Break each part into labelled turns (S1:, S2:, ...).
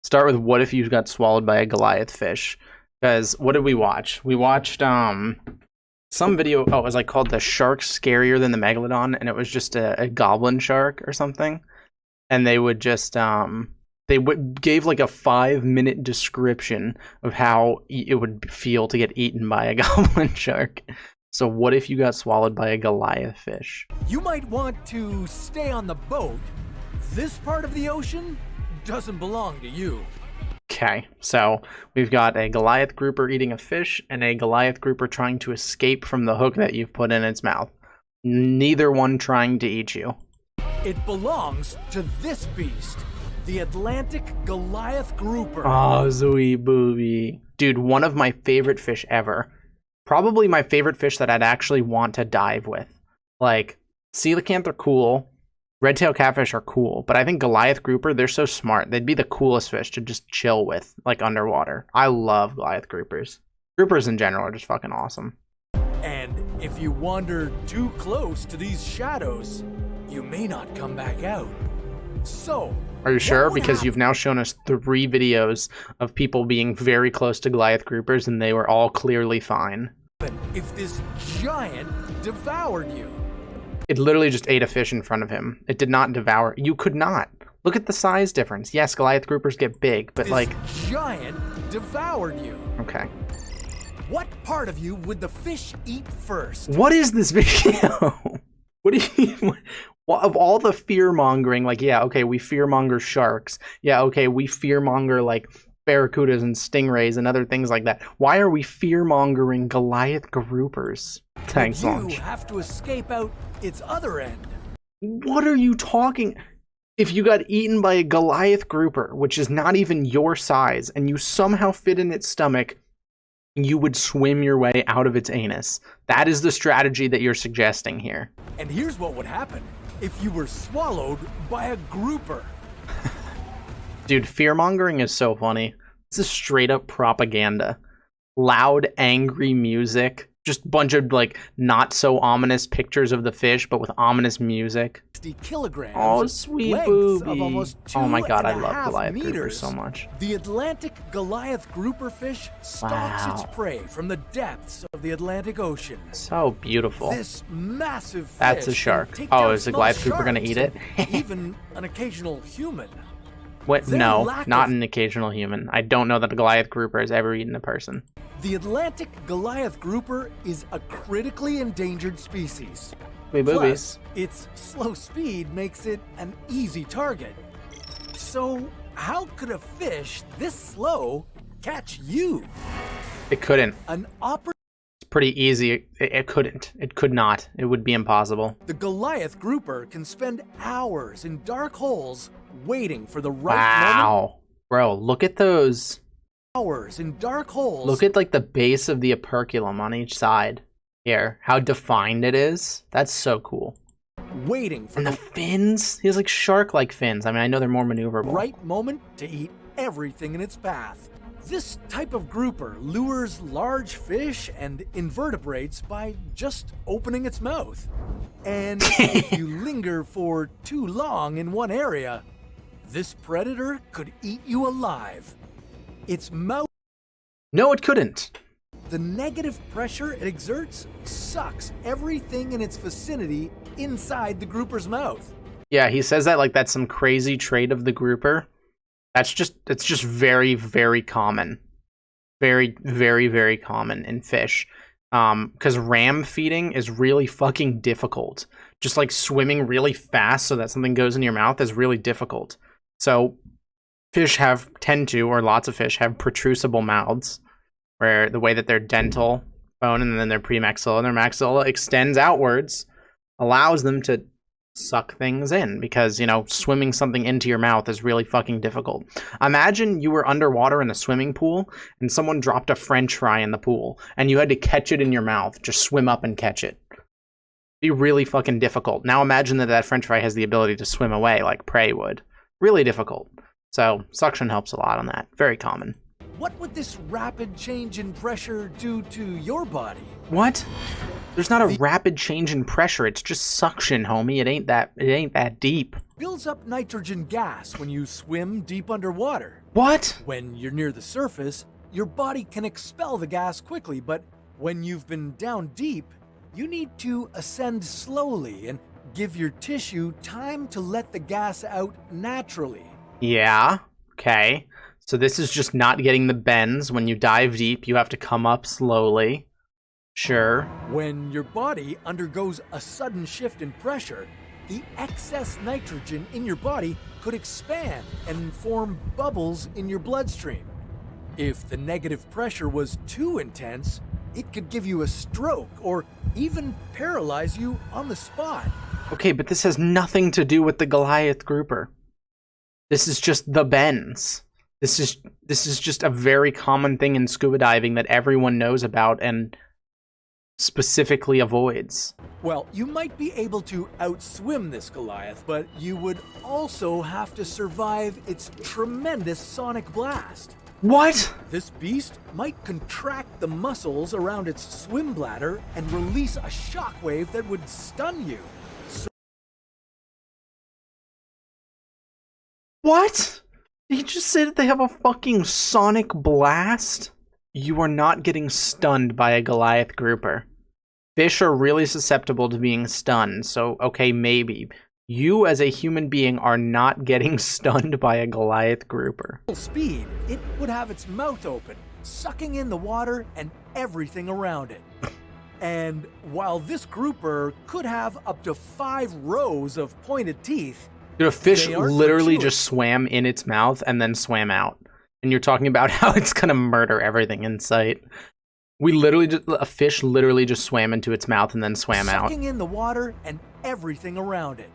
S1: start with what if you got swallowed by a Goliath fish? Because what did we watch? We watched some video. Oh, it was like called "The Shark Scarier Than the Megalodon," and it was just a goblin shark or something. And they would just gave like a 5-minute description of how it would feel to get eaten by a goblin shark. So what if you got swallowed by a Goliath fish?
S2: You might want to stay on the boat. This part of the ocean doesn't belong to you.
S1: Okay, so we've got a Goliath grouper eating a fish and a Goliath grouper trying to escape from the hook that you've put in its mouth. Neither one trying to eat you.
S2: It belongs to this beast, the Atlantic Goliath grouper.
S1: Oh, Zooey Booby. Dude, one of my favorite fish ever. Probably my favorite fish that I'd actually want to dive with. Like, coelacanth are cool. Red-tailed catfish are cool. But I think Goliath grouper, they're so smart. They'd be the coolest fish to just chill with, like, underwater. I love Goliath groupers. Groupers in general are just fucking awesome.
S2: And if you wander too close to these shadows, you may not come back out. So,
S1: are you sure? Because you've now shown us 3 videos of people being very close to Goliath groupers and they were all clearly fine.
S2: If this giant devoured you?
S1: It literally just ate a fish in front of him. It did not devour. You could not. Look at the size difference. Yes, Goliath groupers get big, but
S2: this giant devoured you.
S1: Okay.
S2: What part of you would the fish eat first?
S1: What is this video? What do you... Of all the fear-mongering, like, yeah, okay, we fear-monger sharks. Yeah, okay, we fear-monger, like, barracudas and stingrays and other things like that. Why are we fear-mongering Goliath groupers? Thanks,
S2: Launch. You have to escape out its other end.
S1: What are you talking... If you got eaten by a Goliath grouper, which is not even your size, and you somehow fit in its stomach, you would swim your way out of its anus. That is the strategy that you're suggesting here.
S2: And here's what would happen if you were swallowed by a grouper.
S1: Dude, fear-mongering is so funny. This is straight up propaganda. Loud, angry music. Just a bunch of, like, not so ominous pictures of the fish, but with ominous music.
S2: 60 kilograms.
S1: Oh, sweet booby. Oh my god, I love Goliath groupers so much.
S2: The Atlantic Goliath grouper fish stalks its prey from the depths of the Atlantic Ocean.
S1: So beautiful.
S2: This massive fish.
S1: That's a shark. Oh, is the Goliath grouper gonna eat it?
S2: Even an occasional human.
S1: What? No, not an occasional human. I don't know that a Goliath grouper has ever eaten a person.
S2: The Atlantic Goliath grouper is a critically endangered species.
S1: Plus,
S2: its slow speed makes it an easy target. So, how could a fish this slow catch you?
S1: It couldn't.
S2: It's
S1: pretty easy. It couldn't. It could not. It would be impossible.
S2: The Goliath grouper can spend hours in dark holes waiting for the right moment.
S1: Wow. Bro, look at those.
S2: Hours in dark holes.
S1: Look at, like, the base of the operculum on each side. Here, how defined it is. That's so cool.
S2: Waiting for
S1: the fins. He has, like, shark-like fins. I mean, I know they're more maneuverable.
S2: Right moment to eat everything in its path. This type of grouper lures large fish and invertebrates by just opening its mouth. And if you linger for too long in one area, this predator could eat you alive. Its mouth...
S1: No, it couldn't.
S2: The negative pressure it exerts sucks everything in its vicinity inside the grouper's mouth.
S1: Yeah, he says that like that's some crazy trait of the grouper. It's just very, very common. Very, very, very common in fish. Because ram feeding is really fucking difficult. Just like swimming really fast so that something goes in your mouth is really difficult. So fish lots of fish have protrusible mouths, where the way that their dental bone and then their premaxilla and their maxilla extends outwards allows them to suck things in, because, you know, swimming something into your mouth is really fucking difficult. Imagine you were underwater in a swimming pool and someone dropped a French fry in the pool and you had to catch it in your mouth, just swim up and catch it. It'd be really fucking difficult. Now imagine that French fry has the ability to swim away like prey would. Really difficult. So suction helps a lot on that. Very common.
S2: what would this rapid change in pressure do to your body?
S1: What? There's not a rapid change in pressure. It's just suction, homie. It ain't that deep.
S2: Builds up nitrogen gas when you swim deep underwater.
S1: What?
S2: When you're near the surface, your body can expel the gas quickly, but when you've been down deep, you need to ascend slowly and give your tissue time to let the gas out naturally.
S1: Yeah, okay. So this is just not getting the bends. When you dive deep, you have to come up slowly. Sure.
S2: When your body undergoes a sudden shift in pressure, the excess nitrogen in your body could expand and form bubbles in your bloodstream. If the negative pressure was too intense, it could give you a stroke or even paralyze you on the spot.
S1: Okay, but this has nothing to do with the Goliath grouper. This is just the bends. This is just a very common thing in scuba diving that everyone knows about and specifically avoids.
S2: Well, you might be able to outswim this Goliath, but you would also have to survive its tremendous sonic blast.
S1: What?
S2: This beast might contract the muscles around its swim bladder and release a shockwave that would stun you.
S1: What? Did you just say that they have a fucking sonic blast? You are not getting stunned by a Goliath grouper. Fish are really susceptible to being stunned, so okay, maybe. You as a human being are not getting stunned by a Goliath grouper.
S2: Speed, it would have its mouth open, sucking in the water and everything around it. And while this grouper could have up to 5 rows of pointed teeth,
S1: dude, a fish literally just swam in its mouth and then swam out. And you're talking about how it's gonna murder everything in sight. A fish literally just swam into its mouth and then swam out.
S2: Sucking in the water and everything around it.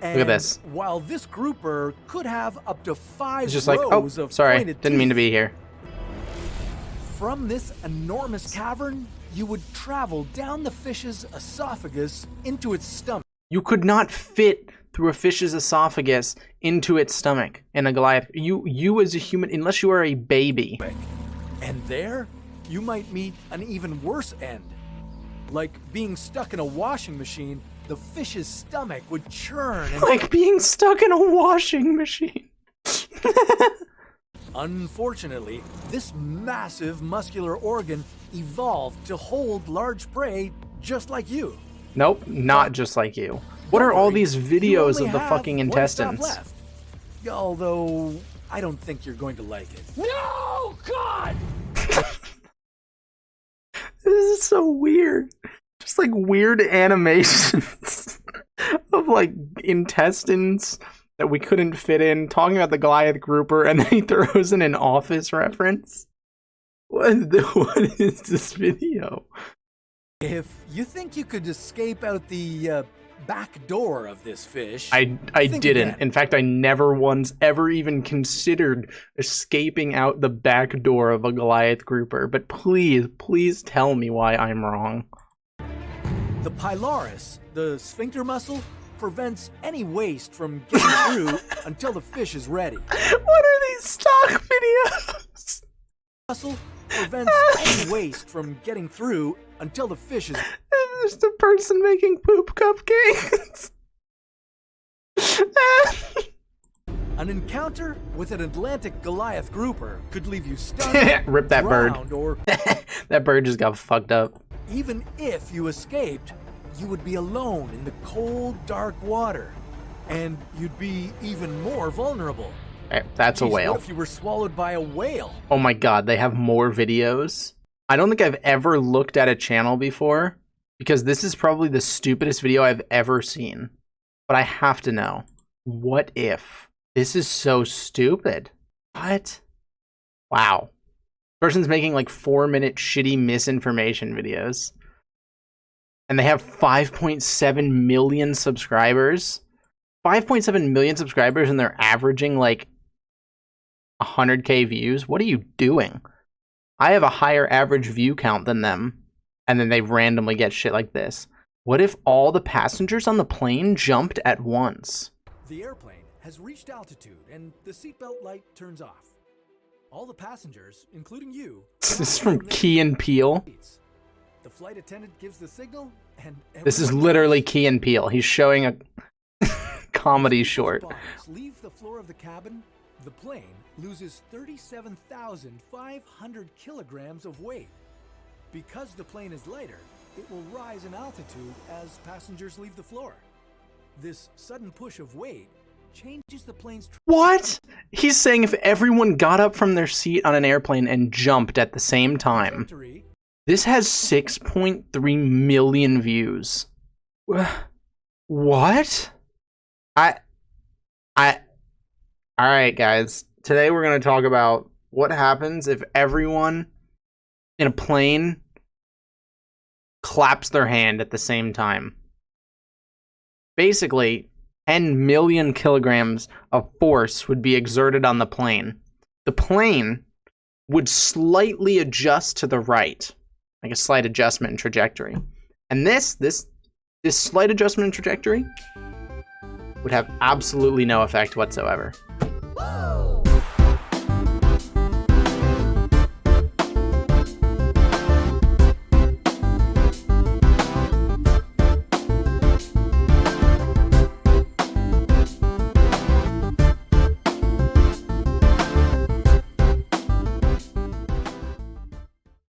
S2: And
S1: look at this.
S2: While this grouper could have up to 5
S1: it's just
S2: rows
S1: like, oh,
S2: of
S1: sorry,
S2: pointed
S1: didn't mean to
S2: teeth,
S1: be here.
S2: from this enormous cavern, you would travel down the fish's esophagus into its stomach.
S1: You could not fit through a fish's esophagus into its stomach in a Goliath. You as a human, unless you are a baby.
S2: And there, you might meet an even worse end. Like being stuck in a washing machine, the fish's stomach would churn and...
S1: Like being stuck in a washing machine.
S2: Unfortunately, this massive muscular organ evolved to hold large prey just like you.
S1: Nope, not just like you. What are all these videos of the fucking intestines?
S2: Left. Although, I don't think you're going to like it. No, God!
S1: This is so weird. Just like weird animations of like intestines that we couldn't fit in, talking about the Goliath grouper, and then he throws in an Office reference. What is this video?
S2: If you think you could escape out the back door of this fish...
S1: I didn't.
S2: Again.
S1: In fact, I never once ever even considered escaping out the back door of a Goliath grouper. But please tell me why I'm wrong.
S2: The pylorus, the sphincter muscle, prevents any waste from getting through until the fish is ready.
S1: What are these stock videos?
S2: Muscle prevents any waste from getting through until the fish is...
S1: There's the person making poop cupcakes.
S2: An encounter with an Atlantic Goliath grouper could leave you stunned,
S1: Rip that bird.
S2: drowned, or
S1: That bird just got fucked up.
S2: even if you escaped, you would be alone in the cold, dark water, and you'd be even more vulnerable.
S1: That's a
S2: Jeez,
S1: whale.
S2: What if you were swallowed by a whale?
S1: Oh my god, they have more videos. I don't think I've ever looked at a channel before, because this is probably the stupidest video I've ever seen. But I have to know. What if? This is so stupid. What? Wow. Person's making like 4-minute shitty misinformation videos. And they have 5.7 million subscribers. 5.7 million subscribers and they're averaging like 100k views. What are you doing? I have a higher average view count than them. And then they randomly get shit like this. What if all the passengers on the plane jumped at once?
S2: The airplane has reached altitude and the seatbelt light turns off. All the passengers, including you.
S1: This is from Key and Peele.
S2: The flight attendant gives the signal, and
S1: This is literally Key and Peele. He's showing a comedy short.
S2: Leave the floor of the cabin. The plane loses 37,500 kilograms of weight. Because the plane is lighter, it will rise in altitude as passengers leave the floor. This sudden push of weight changes the plane's
S1: What? He's saying if everyone got up from their seat on an airplane and jumped at the same time. This has 6.3 million views. What? Alright, guys. Today we're going to talk about what happens if everyone in a plane claps their hand at the same time. Basically, 10 million kilograms of force would be exerted on the plane. The plane would slightly adjust to the right, like a slight adjustment in trajectory. And this slight adjustment in trajectory would have absolutely no effect whatsoever.